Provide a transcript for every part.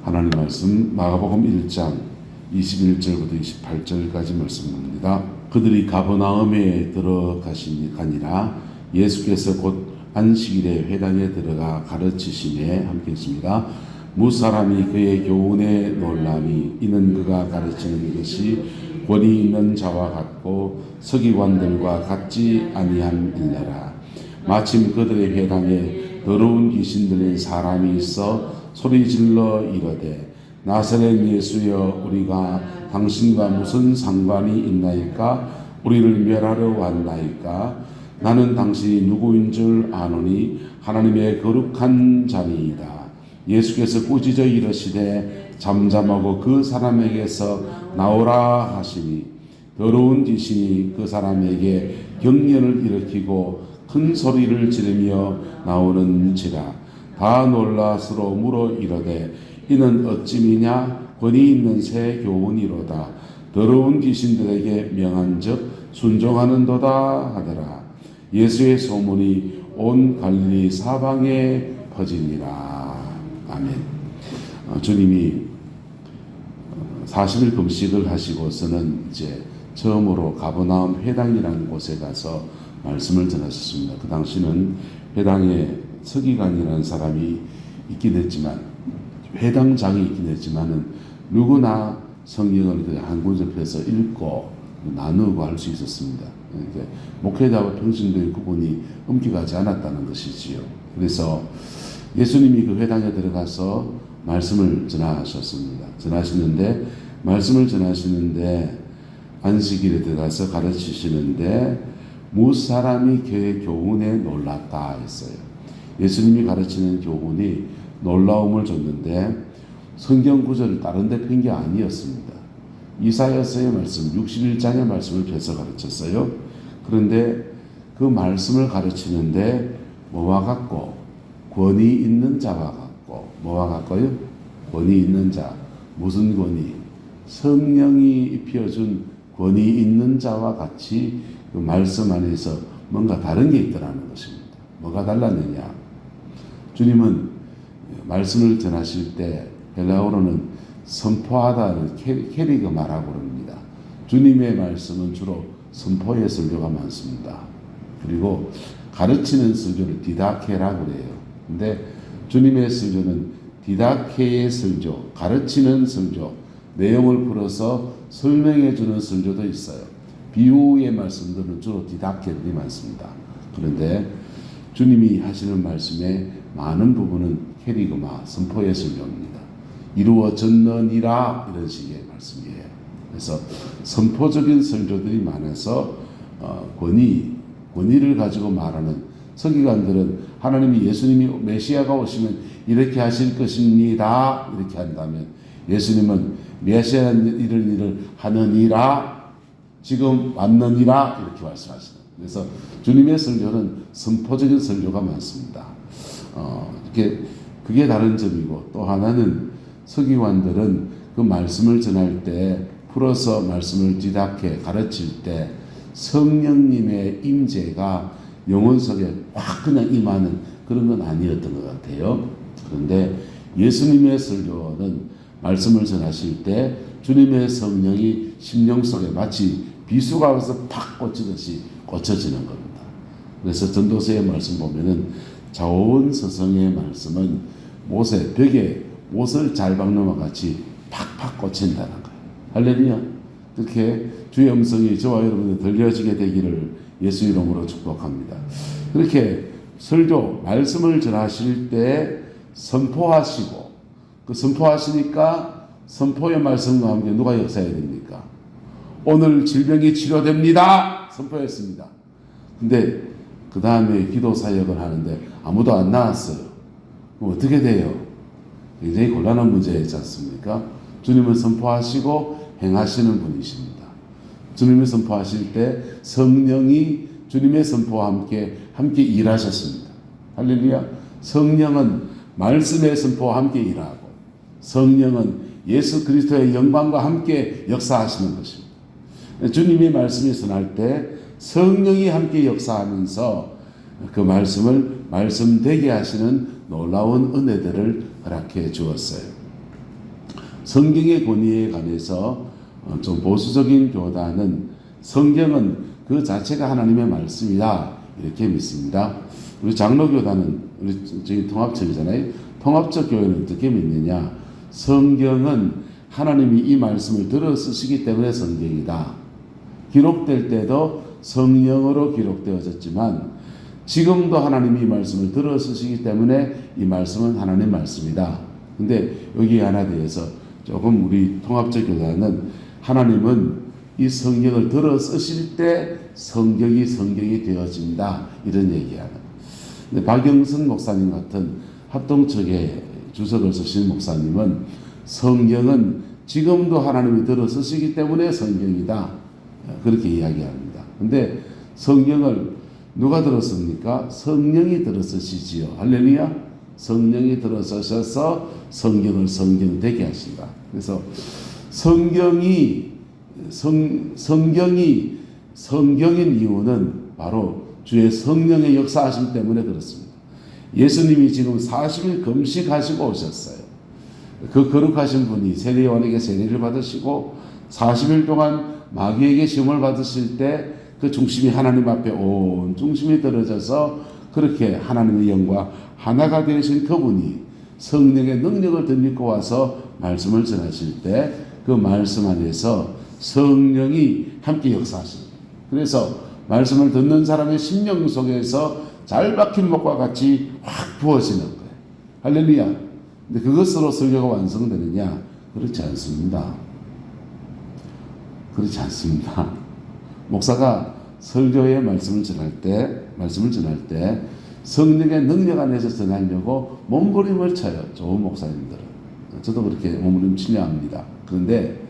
하나님 말씀 마가복음 1장 21절부터 28절까지 말씀입니다. 그들이 가버나움에 들어가니라 예수께서 곧 안식일에 회당에 들어가 가르치심에 함께 했습니다. 무사람이 그의 교훈에 놀라니 이는 그가 가르치는 것이 권위 있는 자와 같고 서기관들과 같지 아니함이니라. 마침 그들의 회당에 더러운 귀신 들린 사람이 있어 소리질러 이르되 나사렛 예수여 우리가 당신과 무슨 상관이 있나이까? 우리를 멸하러 왔나이까? 나는 당신이 누구인 줄 아노니 하나님의 거룩한 자니이다. 예수께서 꾸짖어 이르시되 잠잠하고 그 사람에게서 나오라 하시니 더러운 귀신이 그 사람에게 경련을 일으키고 큰 소리를 지르며 나오는지라. 다 놀라 서로 물어 이르되 이는 어찌미냐? 권위 있는 새 교훈이로다. 더러운 귀신들에게 명한즉 순종하는도다 하더라. 예수의 소문이 온 갈릴리 사방에 퍼지니라. 아멘. 주님이 40일 금식을 하시고서는 이제 처음으로 가버나움 회당이라는 곳에 가서 말씀을 전하셨습니다. 그 당시는 회당에 서기관이라는 사람이 있긴 했지만, 회당장이 있긴 했지만은 누구나 성경을 한 구접해서 읽고 나누고 할 수 있었습니다. 목회자와 평신도의 구분이 엄격하지 않았다는 것이지요. 그래서 예수님이 그 회당에 들어가서 말씀을 말씀을 전하시는데 안식일에 들어가서 가르치시는데 무사람이 그의 교훈에 놀랐다 했어요. 예수님이 가르치는 교훈이 놀라움을 줬는데 성경 구절을 다른 데 편 게 아니었습니다. 이사야서의 말씀, 61장의 말씀을 펴서 가르쳤어요. 그런데 그 말씀을 가르치는데 뭐와 같고? 권위 있는 자와 같고. 뭐와 같고요? 권위 있는 자. 무슨 권위? 성령이 입혀준 권위 있는 자와 같이 그 말씀 안에서 뭔가 다른 게 있더라는 것입니다. 뭐가 달랐느냐? 주님은 말씀을 전하실 때 헬라어로는 선포하다를 캐리그마라고 합니다. 주님의 말씀은 주로 선포의 설교가 많습니다. 그리고 가르치는 설교를 디다케라고 그래요. 근데 주님의 설교는 디다케의 설교, 가르치는 설교, 내용을 풀어서 설명해 주는 설교도 있어요. 비유의 말씀들은 주로 디다케들이 많습니다. 그런데 주님이 하시는 말씀의 많은 부분은 캐리그마, 선포의 설교입니다. 이루어졌느니라 이런 식의 말씀이에요. 그래서 선포적인 설교들이 많아서 권위를 가지고 말하는 서기관들은 하나님이 예수님이 메시아가 오시면 이렇게 하실 것입니다. 이렇게 한다면 예수님은 메시아 이런 일을 하느니라 지금 왔느니라 이렇게 말씀하시는. 그래서 주님의 설교는 선포적인 설교가 많습니다. 그게 다른 점이고 또 하나는 서기관들은 그 말씀을 전할 때 풀어서 말씀을 뒤닫게 가르칠 때 성령님의 임재가 영혼 속에 확 그냥 임하는 그런 건 아니었던 것 같아요. 그런데 예수님의 설교는 말씀을 전하실 때 주님의 성령이 심령 속에 마치 비수가 와서 팍 꽂히듯이 꽂혀지는 겁니다. 그래서 전도서의 말씀 보면은 자원서성의 말씀은 못에 벽에 못을 잘 박는 것 같이 팍팍 꽂힌다는 거예요. 할렐루야. 그렇게 주의 음성이 저와 여러분들 들려지게 되기를 예수 이름으로 축복합니다. 그렇게 설교 말씀을 전하실 때 선포하시고 그 선포하시니까 선포의 말씀과 함께 누가 역사해야 됩니까? 오늘 질병이 치료됩니다. 선포했습니다. 근데 그 다음에 기도 사역을 하는데 아무도 안 나왔어요. 그럼 어떻게 돼요? 굉장히 곤란한 문제이지 않습니까? 주님은 선포하시고 행하시는 분이십니다. 주님이 선포하실 때 성령이 주님의 선포와 함께 일하셨습니다. 할렐루야. 성령은 말씀의 선포와 함께 일하고 성령은 예수 그리스도의 영광과 함께 역사하시는 것입니다. 주님의 말씀이 선할 때 성령이 함께 역사하면서 그 말씀을 말씀되게 하시는 놀라운 은혜들을 허락해 주었어요. 성경의 권위에 관해서 좀 보수적인 교단은 성경은 그 자체가 하나님의 말씀이다 이렇게 믿습니다. 우리 장로교단은 우리 저희 통합적이잖아요. 통합적 교회는 어떻게 믿느냐? 성경은 하나님이 이 말씀을 들어 쓰시기 때문에 성경이다. 기록될 때도 성령으로 기록되어졌지만 지금도 하나님이 이 말씀을 들어 쓰시기 때문에 이 말씀은 하나님의 말씀이다. 근데 여기 하나 대해서 조금 우리 통합적 교단은 하나님은 이 성경을 들어 쓰실 때 성경이 되어진다 이런 얘기하는. 근데 박영선 목사님 같은 합동측에 주석을 쓰신 목사님은 성경은 지금도 하나님이 들어 쓰시기 때문에 성경이다 그렇게 이야기합니다. 근데 성경을 누가 들어 씁니까? 성령이 들어 쓰시지요. 할렐루야. 성령이 들어 쓰셔서 성경을 성경되게 하신다. 그래서 성경이 성경인 이유는 바로 주의 성령의 역사하심 때문에 그렇습니다. 예수님이 지금 40일 금식하시고 오셨어요. 그 거룩하신 분이 세례요한에게 세례를 받으시고 40일 동안 마귀에게 시험을 받으실 때 그 중심이 하나님 앞에 온 중심이 들어져서 그렇게 하나님의 영과 하나가 되신 그분이 성령의 능력을 덧입고 와서 말씀을 전하실 때 그 말씀 안에서 성령이 함께 역사하십니다. 그래서 말씀을 듣는 사람의 심령 속에서 잘 박힌 목과 같이 확 부어지는 거예요. 할렐루야. 근데 그것으로 설교가 완성되느냐? 그렇지 않습니다. 그렇지 않습니다. 목사가 설교의 말씀을 전할 때 성령의 능력 안에서 전하려고 몸부림을 쳐요. 좋은 목사님들은. 저도 그렇게 몸부림 치려 합니다. 그런데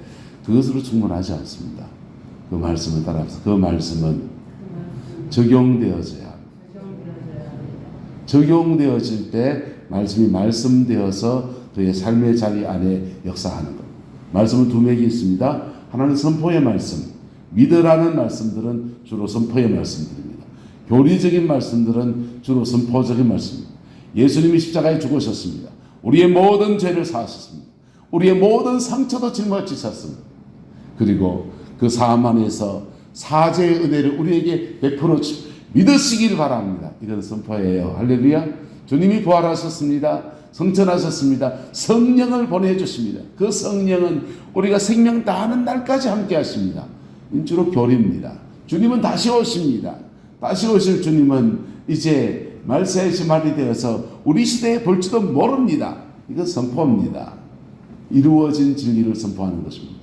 그것으로 충분하지 않습니다. 그 말씀을 따라서 그 말씀은 적용되어져야 합니다. 적용되어질 때 말씀이 말씀되어서 그의 삶의 자리 안에 역사하는 것. 말씀은 두 맥이 있습니다. 하나는 선포의 말씀, 믿으라는 말씀들은 주로 선포의 말씀들입니다. 교리적인 말씀들은 주로 선포적인 말씀입니다. 예수님이 십자가에 죽으셨습니다. 우리의 모든 죄를 사하셨습니다. 우리의 모든 상처도 짊어지셨습니다. 그리고 그 사함 안에서 사죄의 은혜를 우리에게 베풀어 믿으시길 바랍니다. 이건 선포예요. 할렐루야. 주님이 부활하셨습니다. 성천하셨습니다. 성령을 보내주십니다. 그 성령은 우리가 생명 다하는 날까지 함께 하십니다. 주로 교리입니다. 주님은 다시 오십니다. 다시 오실 주님은 이제 말세의 주말이 되어서 우리 시대에 볼지도 모릅니다. 이건 선포입니다. 이루어진 진리를 선포하는 것입니다.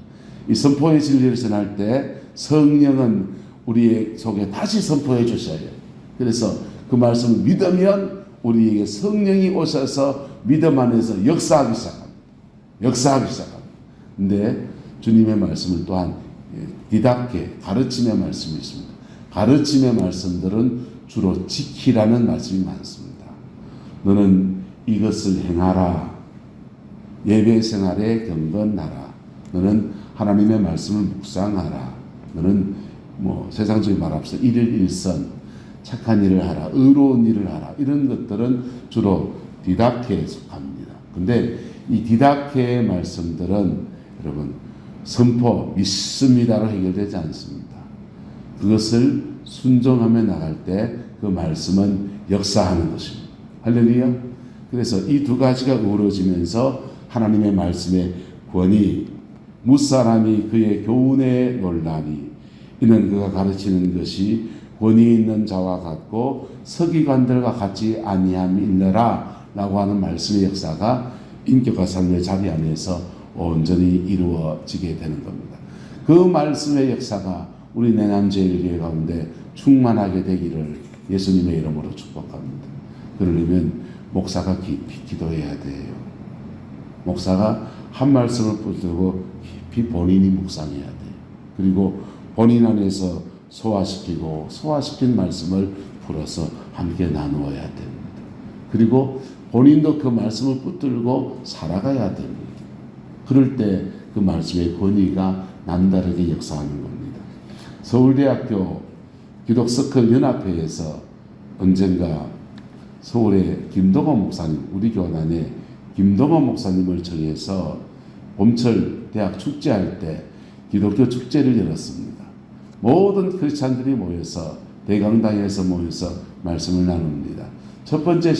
이 선포의 진리를 전할 때 성령은 우리의 속에 다시 선포해 주셔야 해요. 그래서 그 말씀을 믿으면 우리에게 성령이 오셔서 믿음 안에서 역사하기 시작합니다. 근데 주님의 말씀은 또한 디닥게 가르침의 말씀이 있습니다. 가르침의 말씀들은 주로 지키라는 말씀이 많습니다. 너는 이것을 행하라. 예배 생활에 경건하라. 너는 하나님의 말씀을 묵상하라. 너는 세상적인 말 앞서 일일 일선 착한 일을 하라. 의로운 일을 하라. 이런 것들은 주로 디다케에 속합니다. 근데 이 디다케의 말씀들은 여러분 선포 믿습니다로 해결되지 않습니다. 그것을 순종하며 나갈 때 그 말씀은 역사하는 것입니다. 할렐루야. 그래서 이 두 가지가 어우러지면서 하나님의 말씀의 권위, 무사람이 그의 교훈에 놀라니 이는 그가 가르치는 것이 권위 있는 자와 같고 서기관들과 같지 아니함이니라 라고 하는 말씀의 역사가 인격과 삶의 자리 안에서 온전히 이루어지게 되는 겁니다. 그 말씀의 역사가 우리 내남제일교회 가운데 충만하게 되기를 예수님의 이름으로 축복합니다. 그러려면 목사가 깊이 기도해야 돼요. 목사가 한 말씀을 붙들고 깊이 본인이 묵상해야 돼요. 그리고 본인 안에서 소화시킨 말씀을 풀어서 함께 나누어야 됩니다. 그리고 본인도 그 말씀을 붙들고 살아가야 됩니다. 그럴 때 그 말씀의 권위가 남다르게 역사하는 겁니다. 서울대학교 기독서클 연합회에서 언젠가 서울의 김동원 목사님, 우리 교단에 김동원 목사님을 정해서 봄철 대학 축제할 때 기독교 축제를 열었습니다. 모든 크리스찬들이 모여서 대강당에서 모여서 말씀을 나눕니다. 첫 번째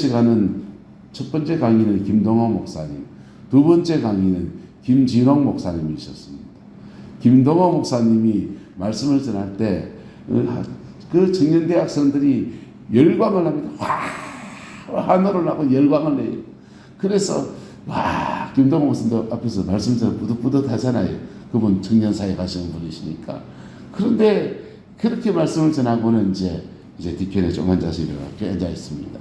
강의는 김동호 목사님, 두 번째 강의는 김진홍 목사님이셨습니다. 김동호 목사님이 말씀을 전할 때 그 청년 대학생들이 열광을 합니다. 와! 하늘을 나고 열광을 해요. 그래서 와! 김동호 목사님도 앞에서 말씀 전하고 뿌듯뿌듯 하잖아요. 그분 청년사에 가시는 분이시니까. 그런데 그렇게 말씀을 전하고는 이제 뒤편에 좀 앉아서 이렇게 앉아 있습니다.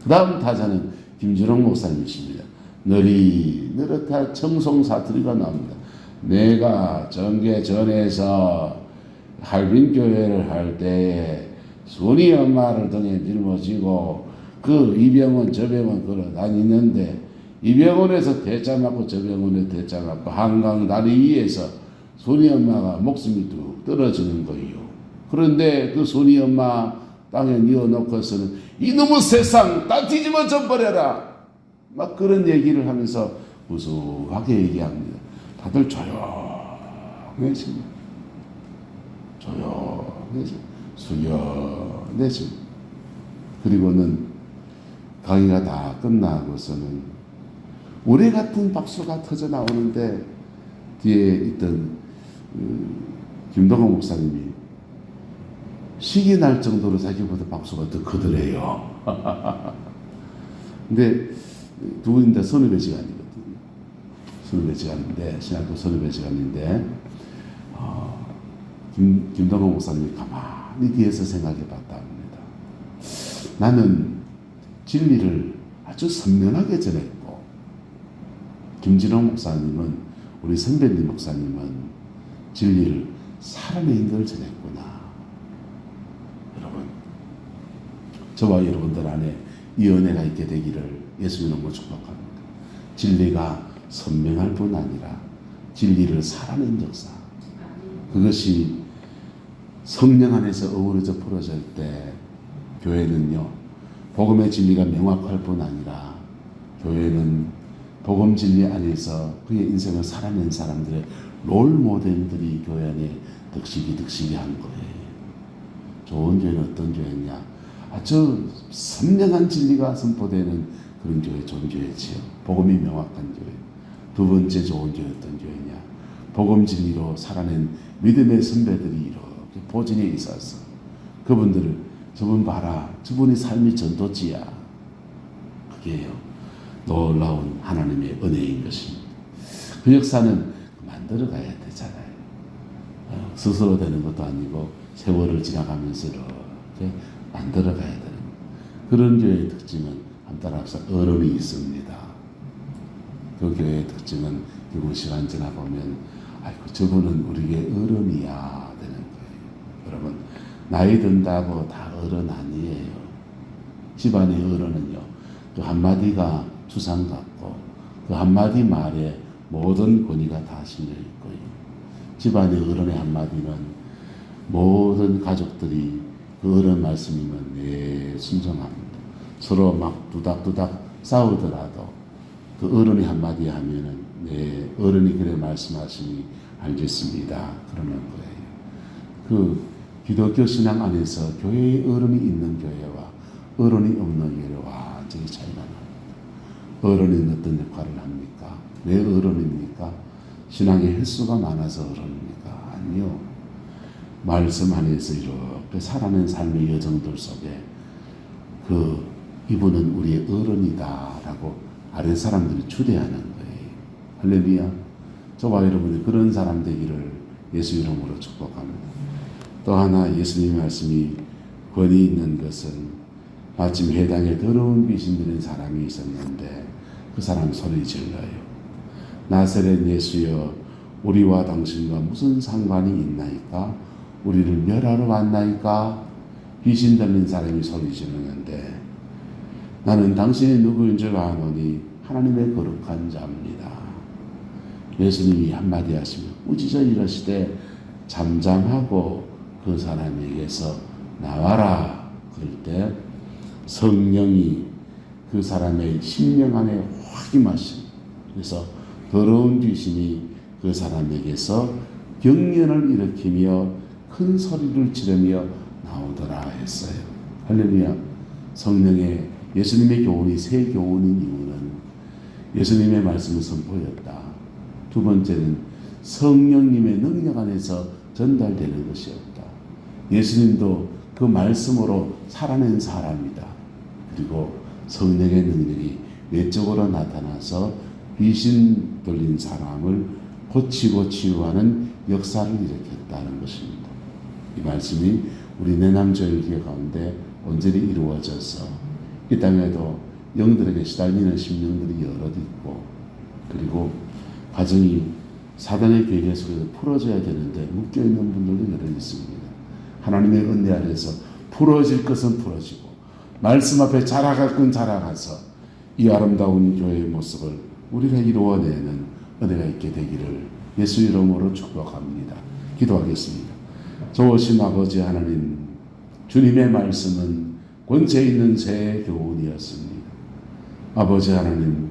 그 다음 타자는 김준홍 목사님이십니다. 느릿느릿한 청송 사투리가 나옵니다. 내가 정계전에서 할빈교회를 할 때에 순이 엄마를 등에 짊어지고 그 이 병원 저 병원 걸어 다니는데 이 병원에서 대자 맞고 저 병원에 대자 맞고 한강 다리 위에서 순이 엄마가 목숨이 뚝 떨어지는 거예요. 그런데 그 순이 엄마 땅에 뉘어놓고서는 이놈의 세상 다 뒤집어져 버려라. 막 그런 얘기를 하면서 우수하게 얘기합니다. 다들 조용해집니다. 수연해집니다. 그리고는 강의가 다 끝나고서는 우레 같은 박수가 터져 나오는데 뒤에 있던 김동호 목사님이 식이 날 정도로 자기보다 박수가 더 크더래요. 근데 두 분이 다 선후배지간이거든요. 선후배지간인데 신학교 선후배지간인데 김동호 목사님이 가만히 뒤에서 생각해 봤다 합니다. 나는 진리를 아주 선명하게 전했고 김진홍 목사님은 우리 선배님 목사님은 진리를 살아내는 걸 전했구나. 여러분 저와 여러분들 안에 이 은혜가 있게 되기를 예수님으로 축복합니다. 진리가 선명할 뿐 아니라 진리를 살아낸 역사, 그것이 성령 안에서 어우러져 풀어질 때 교회는요 복음의 진리가 명확할 뿐 아니라 교회는 복음 진리 안에서 그의 인생을 살아낸 사람들의 롤 모델들이 교회 안에 득식이 한 거예요. 좋은 교회는 어떤 교회냐? 아주 선명한 진리가 선포되는 그런 교회, 좋은 교회지요. 복음이 명확한 교회. 두 번째 좋은 교회 어떤 교회냐? 복음 진리로 살아낸 믿음의 선배들이 이렇게 보진에 있어서 그분들을 저분 봐라. 저분이 삶이 전도지야. 그게요. 놀라운 하나님의 은혜인 것입니다. 그 역사는 만들어가야 되잖아요. 스스로 되는 것도 아니고 세월을 지나가면서 이렇게 만들어가야 되는 거예요. 그런 교회의 특징은 한따라서 어른이 있습니다. 그 교회의 특징은 결국 시간 지나보면 아이고 저분은 우리의 어른이야 되는 거예요. 여러분 나이 든다고 다 어른 아니에요. 집안의 어른은요 그 한마디가 주상 같고 그 한마디 말에 모든 권위가 다 실려 있고요. 집안의 어른의 한마디는 모든 가족들이 그 어른 말씀이면 네 순종합니다. 서로 막 두닥두닥 싸우더라도 그 어른이 한마디 하면은 네 어른이 그래 말씀하시니 알겠습니다. 그러는 거예요. 그 기독교 신앙 안에서 교회의 어른이 있는 교회와 어른이 없는 교회와 완전히 차이가 납니다. 어른은 어떤 역할을 합니까? 왜 어른입니까? 신앙의 횟수가 많아서 어른입니까? 아니요. 말씀 안에서 이렇게 살아낸 삶의 여정들 속에 이분은 우리의 어른이다라고 아래 사람들이 추대하는 거예요. 할렐루야. 저와 여러분이 그런 사람 되기를 예수 이름으로 축복합니다. 또 하나 예수님의 말씀이 권위 있는 것은 마침 회당에 더러운 귀신 들린 사람이 있었는데 그 사람 소리 질러요. 나사렛 예수여 우리와 당신과 무슨 상관이 있나이까? 우리를 멸하러 왔나이까? 귀신 들린 사람이 소리 지르는데 나는 당신이 누구인 줄 아노니 하나님의 거룩한 자입니다. 예수님이 한마디 하시며 꾸짖어 이르시되 잠잠하고 그 사람에게서 나와라. 그럴 때 성령이 그 사람의 심령 안에 확 임하시고 그래서 더러운 귀신이 그 사람에게서 경련을 일으키며 큰 소리를 지르며 나오더라 했어요. 할렐루야. 성령의 예수님의 교훈이 새 교훈인 이유는 예수님의 말씀을 선포했다. 두 번째는 성령님의 능력 안에서 전달되는 것이었다. 예수님도 그 말씀으로 살아낸 사람이다. 그리고 성령의 능력이 외적으로 나타나서 귀신 들린 사람을 고치고 치유하는 역사를 일으켰다는 것입니다. 이 말씀이 우리 내남조일교 가운데 온전히 이루어져서 이 땅에도 영들에게 시달리는 심령들이 여럿 있고, 그리고 가정이 사단의 계계 속에서 풀어져야 되는데 묶여있는 분들도 여럿 있습니다. 하나님의 은혜 아래서 풀어질 것은 풀어지고 말씀 앞에 자라갈 건 자라가서 이 아름다운 교회의 모습을 우리가 이루어내는 은혜가 있게 되기를 예수 이름으로 축복합니다. 기도하겠습니다. 좋으신 아버지 하나님, 주님의 말씀은 권세 있는 새 교훈이었습니다. 아버지 하나님,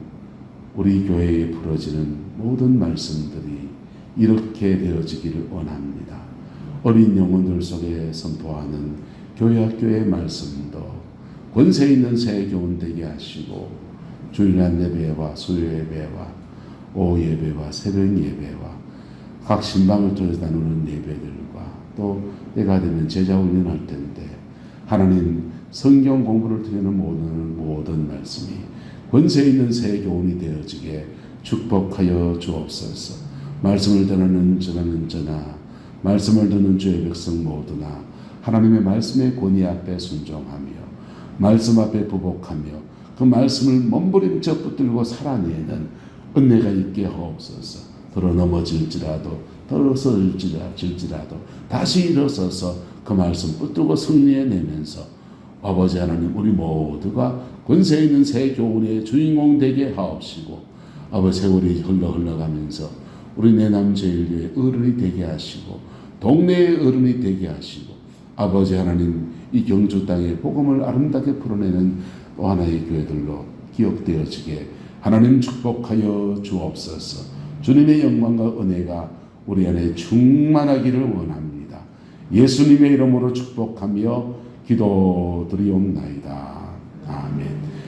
우리 교회에 풀어지는 모든 말씀들이 이렇게 되어지기를 원합니다. 어린 영혼들 속에 선포하는 교회 학교의 말씀도 권세 있는 새 교훈 되게 하시고, 주일날 예배와 수요 예배와 오후 예배와 새벽 예배와 각 신방을 통해서 나누는 예배들과 또 때가 되면 제자 훈련할 텐데 하나님 성경 공부를 통하는 모든 말씀이 권세 있는 새 교훈이 되어지게 축복하여 주옵소서. 말씀을 전하는 저나 말씀을 듣는 주의 백성 모두나 하나님의 말씀의 권위 앞에 순종하며 말씀 앞에 부복하며 그 말씀을 몸부림쳐 붙들고 살아내는 은혜가 있게 하옵소서. 들어 넘어질지라도 들어서질지라도 다시 일어서서 그 말씀 붙들고 승리해내면서 아버지 하나님, 우리 모두가 권세 있는 새 교훈의 주인공 되게 하옵시고, 아버지 세월이 흘러가면서 우리 내남제일교의 어른이 되게 하시고 동네의 어른이 되게 하시고, 아버지 하나님, 이 경주 땅에 복음을 아름답게 풀어내는 또 하나의 교회들로 기억되어지게 하나님 축복하여 주옵소서. 주님의 영광과 은혜가 우리 안에 충만하기를 원합니다. 예수님의 이름으로 축복하며 기도드리옵나이다. 아멘.